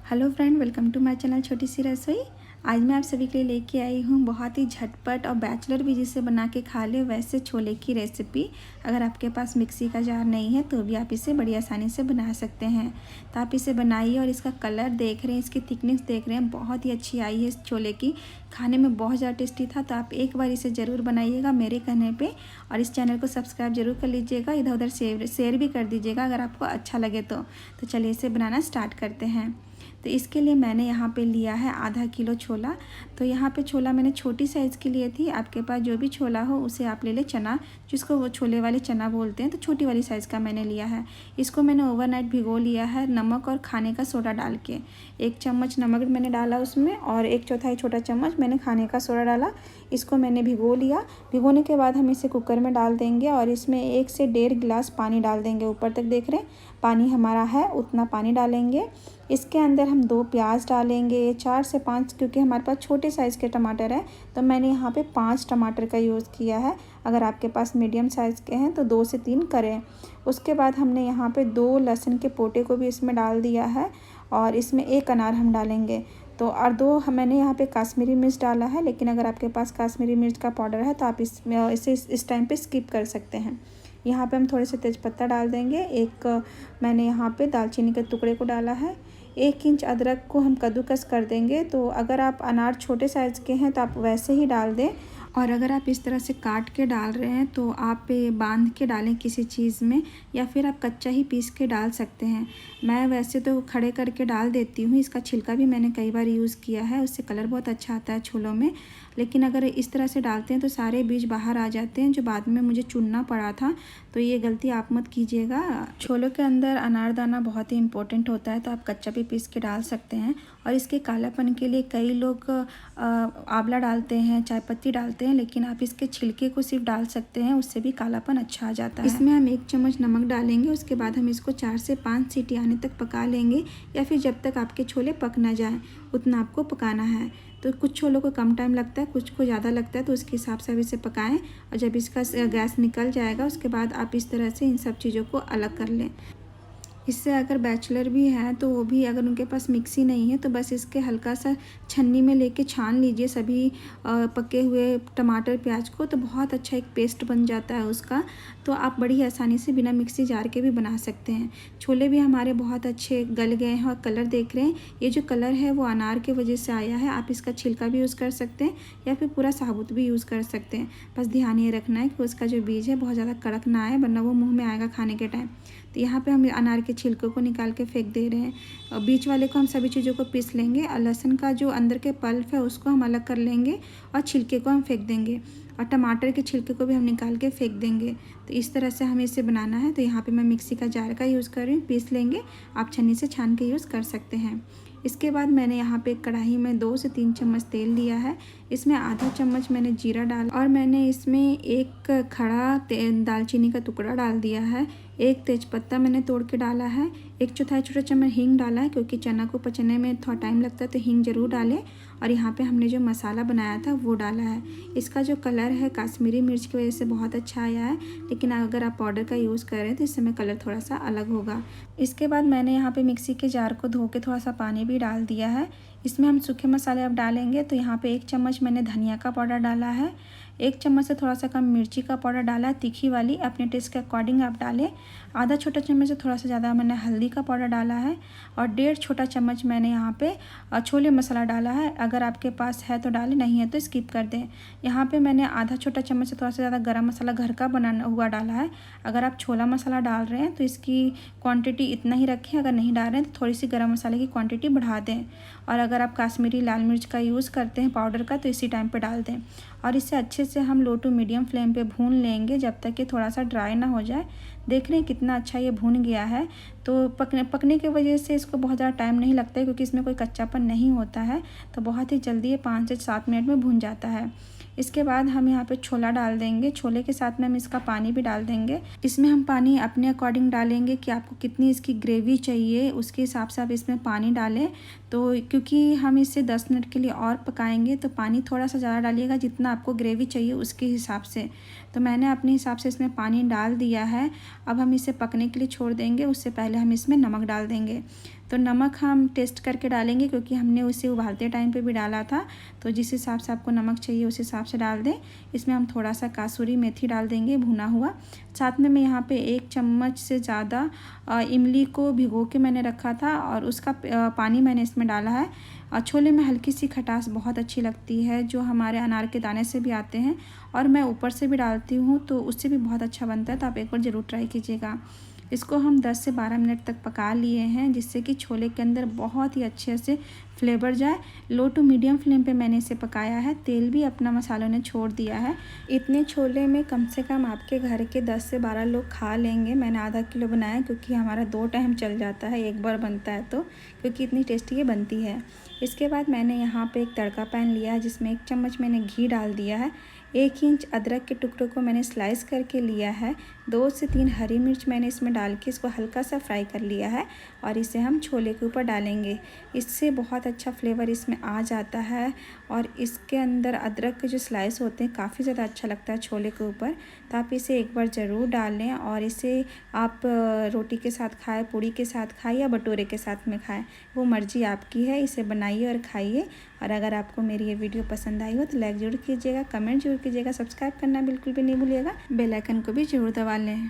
Hello friend, welcome to my channel छोटी सी रसोई। आज मैं आप सभी के लिए लेके आई हूँ बहुत ही झटपट और बैचलर भी जिसे बना के खा ले वैसे छोले की रेसिपी। अगर आपके पास मिक्सी का जार नहीं है तो भी आप इसे बड़ी आसानी से बना सकते हैं। तो आप इसे बनाइए और इसका कलर देख रहे हैं, इसकी थिकनेस देख रहे हैं, बहुत ही अच्छी आई है इस छोले की। खाने में बहुत ज़्यादा टेस्टी था। तो आप एक बार इसे ज़रूर बनाइएगा मेरे कहने पे, और इस चैनल को सब्सक्राइब जरूर कर लीजिएगा, इधर उधर शेयर भी कर दीजिएगा अगर आपको अच्छा लगे तो चलिए इसे बनाना स्टार्ट करते हैं। तो इसके लिए मैंने यहाँ पे लिया है आधा किलो छोला। तो यहाँ पे छोला मैंने छोटी साइज़ की लिए थी। आपके पास जो भी छोला हो उसे आप ले लें। चना, जिसको वो छोले वाले चना बोलते हैं, तो छोटी वाली साइज़ का मैंने लिया है। इसको मैंने ओवरनाइट भिगो लिया है नमक और खाने का सोडा डाल के। 1 चम्मच नमक मैंने डाला उसमें, और 1/4 छोटा चम्मच मैंने खाने का सोडा डाला। इसको मैंने भिगो लिया। भिगोने के बाद हम इसे कुकर में डाल देंगे और इसमें 1 से 1.5 गिलास पानी डाल देंगे। ऊपर तक देख रहे हैं पानी हमारा है, उतना पानी डालेंगे। इसके अंदर हम 2 प्याज डालेंगे, 4 से 5, क्योंकि हमारे पास छोटे साइज़ के टमाटर हैं तो मैंने यहाँ पे 5 टमाटर का यूज़ किया है। अगर आपके पास मीडियम साइज़ के हैं तो 2 से 3 करें। उसके बाद हमने यहाँ पे 2 लहसुन के पोटे को भी इसमें डाल दिया है, और इसमें 1 अनार हम डालेंगे। तो और 2 मैंने यहाँ पे काश्मीरी मिर्च डाला है, लेकिन अगर आपके पास काश्मीरी मिर्च का पाउडर है तो आप इसे इस टाइम पे स्किप कर सकते हैं। यहाँ पे हम थोड़े से तेज़पत्ता डाल देंगे। मैंने यहाँ पे दालचीनी के टुकड़े को डाला है। 1 इंच अदरक को हम कद्दूकस कर देंगे। तो अगर आप अनार छोटे साइज़ के हैं तो आप वैसे ही डाल दें, और अगर आप इस तरह से काट के डाल रहे हैं तो आप बांध के डालें किसी चीज़ में, या फिर आप कच्चा ही पीस के डाल सकते हैं। मैं वैसे तो खड़े करके डाल देती हूँ। इसका छिलका भी मैंने कई बार यूज़ किया है, उससे कलर बहुत अच्छा आता है छोलों में। लेकिन अगर इस तरह से डालते हैं तो सारे बीज बाहर आ जाते हैं, जो बाद में मुझे चुनना पड़ा था। तो ये गलती आप मत कीजिएगा। छोलों के अंदर अनारदाना बहुत ही इंपॉर्टेंट होता है, तो आप कच्चा भी पीस के डाल सकते हैं। और इसके कालापन के लिए कई लोग आंवला डालते हैं, चाय पत्ती डालते हैं, लेकिन आप इसके छिलके को सिर्फ डाल सकते हैं, उससे भी कालापन अच्छा आ जाता है। इसमें हम 1 चम्मच नमक डालेंगे। उसके बाद हम इसको 4 से 5 सीटी आने तक पका लेंगे, या फिर जब तक आपके छोले पक ना जाएं उतना आपको पकाना है। तो कुछ छोलों को कम टाइम लगता है, कुछ को ज़्यादा लगता है, तो उसके हिसाब से आप इसे पकाएं। और जब इसका गैस निकल जाएगा उसके बाद आप इस तरह से इन सब चीज़ों को अलग कर लें। इससे अगर बैचलर भी हैं तो वो भी, अगर उनके पास मिक्सी नहीं है तो बस इसके हल्का सा छन्नी में लेके छान लीजिए सभी पके हुए टमाटर प्याज को, तो बहुत अच्छा एक पेस्ट बन जाता है उसका। तो आप बड़ी आसानी से बिना मिक्सी जार के भी बना सकते हैं। छोले भी हमारे बहुत अच्छे गल गए हैं, और कलर देख रहे हैं, ये जो कलर है वो अनार के वजह से आया है। आप इसका छिलका भी यूज़ कर सकते हैं या फिर पूरा साबुत भी यूज़ कर सकते हैं। बस ध्यान ये रखना है कि उसका जो बीज है बहुत ज़्यादा कड़क ना आए, वरना वो मुँह में आएगा खाने के टाइम। तो यहाँ पे हम अनार के छिलकों को निकाल के फेंक दे रहे हैं, और बीच वाले को हम सभी चीज़ों को पीस लेंगे, और लहसुन का जो अंदर के पल्प है उसको हम अलग कर लेंगे, और छिलके को हम फेंक देंगे, और टमाटर के छिलके को भी हम निकाल के फेंक देंगे। तो इस तरह से हमें इसे बनाना है। तो यहाँ पे मैं मिक्सी का जार का यूज़ कर रही हूँ, पीस लेंगे। आप छन्नी से छान के यूज़ कर सकते हैं। इसके बाद मैंने यहाँ पे कढ़ाई में 2 से 3 चम्मच तेल लिया है। इसमें आधा चम्मच मैंने जीरा डाला, और मैंने इसमें 1 खड़ा दालचीनी का टुकड़ा डाल दिया है। 1 तेज़पत्ता मैंने तोड़ के डाला है। 1/4 छोटा चम्मच हींग डाला है, क्योंकि चना को पचने में थोड़ा टाइम लगता है, तो हींग ज़रूर डालें। और यहाँ पे हमने जो मसाला बनाया था वो डाला है। इसका जो कलर है काश्मीरी मिर्च की वजह से बहुत अच्छा आया है, लेकिन अगर आप पाउडर का यूज़ करें तो इस समय कलर थोड़ा सा अलग होगा। इसके बाद मैंने यहाँ पे मिक्सी के जार को धो के थोड़ा सा पानी भी डाल दिया है। इसमें हम सूखे मसाले अब डालेंगे। तो यहाँ पे 1 चम्मच मैंने धनिया का पाउडर डाला है, 1 चम्मच से थोड़ा सा कम मिर्ची का पाउडर डाला है, तीखी वाली, अपने टेस्ट के अकॉर्डिंग आप डालें। आधा छोटा चम्मच से थोड़ा सा ज़्यादा मैंने हल्दी का पाउडर डाला है, और 1.5 छोटा चम्मच मैंने यहाँ पे छोले मसाला डाला है। अगर आपके पास है तो डालें, नहीं है तो स्किप कर दें। यहाँ पे मैंने आधा छोटा चम्मच से थोड़ा सा ज़्यादा गरम मसाला घर का बनाना हुआ डाला है। अगर आप छोला मसाला डाल रहे हैं तो इसकी क्वांटिटी इतना ही रखें, अगर नहीं डाल रहे हैं तो थोड़ी सी गरम मसाले की क्वांटिटी बढ़ा दें। और अगर आप काश्मीरी लाल मिर्च का यूज़ करते हैं पाउडर का तो इसी टाइम पे डाल दें, और इसे अच्छे से हम लो टू मीडियम फ्लेम पे भून लेंगे जब तक कि थोड़ा सा ड्राई ना हो जाए। देख रहे हैं कितना अच्छा ये भून गया है। तो पकने की वजह से इसको बहुत ज़्यादा टाइम नहीं लगता है, क्योंकि इसमें कोई कच्चापन नहीं होता है, तो बहुत ही जल्दी ये 5 से 7 मिनट में भून जाता है। इसके बाद हम यहाँ पे छोला डाल देंगे। छोले के साथ में हम इसका पानी भी डाल देंगे। इसमें हम पानी अपने अकॉर्डिंग डालेंगे कि आपको कितनी इसकी ग्रेवी चाहिए, उसके हिसाब से आप इसमें पानी डालें। तो क्योंकि हम इसे 10 मिनट के लिए और पकाएंगे, तो पानी थोड़ा सा ज़्यादा डालिएगा, जितना आपको ग्रेवी चाहिए उसके हिसाब से। तो मैंने अपने हिसाब से इसमें पानी डाल दिया है। अब हम इसे पकने के लिए छोड़ देंगे, उससे पहले हम इसमें नमक डाल देंगे। तो नमक हम टेस्ट करके डालेंगे क्योंकि हमने उसे उबालते टाइम पे भी डाला था। तो जिस हिसाब से आपको नमक चाहिए उस हिसाब से डाल दें। इसमें हम थोड़ा सा कसूरी मेथी डाल देंगे भुना हुआ। साथ में मैं यहाँ पे 1 चम्मच से ज़्यादा इमली को भिगो के मैंने रखा था और उसका पानी मैंने इसमें डाला है। छोले में हल्की सी खटास बहुत अच्छी लगती है जो हमारे अनार के दाने से भी आते हैं और मैं ऊपर से भी डालती हूँ तो उससे भी बहुत अच्छा बनता है। तो आप एक बार ज़रूर ट्राई कीजिएगा। इसको हम 10 से 12 मिनट तक पका लिए हैं जिससे कि छोले के अंदर बहुत ही अच्छे से फ्लेवर जाए। लो टू मीडियम फ्लेम पे मैंने इसे पकाया है। तेल भी अपना मसालों ने छोड़ दिया है। इतने छोले में कम से कम आपके घर के 10 से 12 लोग खा लेंगे। मैंने आधा किलो बनाया क्योंकि हमारा 2 टाइम चल जाता है, एक बार बनता है तो, क्योंकि इतनी टेस्टी ये बनती है। इसके बाद मैंने यहाँ पे एक तड़का पैन लिया है जिसमें 1 चम्मच मैंने घी डाल दिया है। 1 इंच अदरक के टुकड़ों को मैंने स्लाइस करके लिया है। 2 से 3 हरी मिर्च मैंने इसमें डाल के इसको हल्का सा फ्राई कर लिया है और इसे हम छोले के ऊपर डालेंगे। इससे बहुत अच्छा फ्लेवर इसमें आ जाता है और इसके अंदर अदरक के जो स्लाइस होते हैं काफ़ी ज़्यादा अच्छा लगता है छोले के ऊपर। तो आप इसे एक बार ज़रूर डाल लें और इसे आप रोटी के साथ खाएं, पूड़ी के साथ खाएं या भटूरे के साथ में खाएं, वो मर्ज़ी आपकी है। इसे बनाइए और खाइए। और अगर आपको मेरी ये वीडियो पसंद आई हो तो लाइक ज़रूर कीजिएगा, कमेंट ज़रूर कीजिएगा, सब्सक्राइब करना बिल्कुल भी नहीं भूलिएगा, बेल आइकन को भी ज़रूर दबा लें।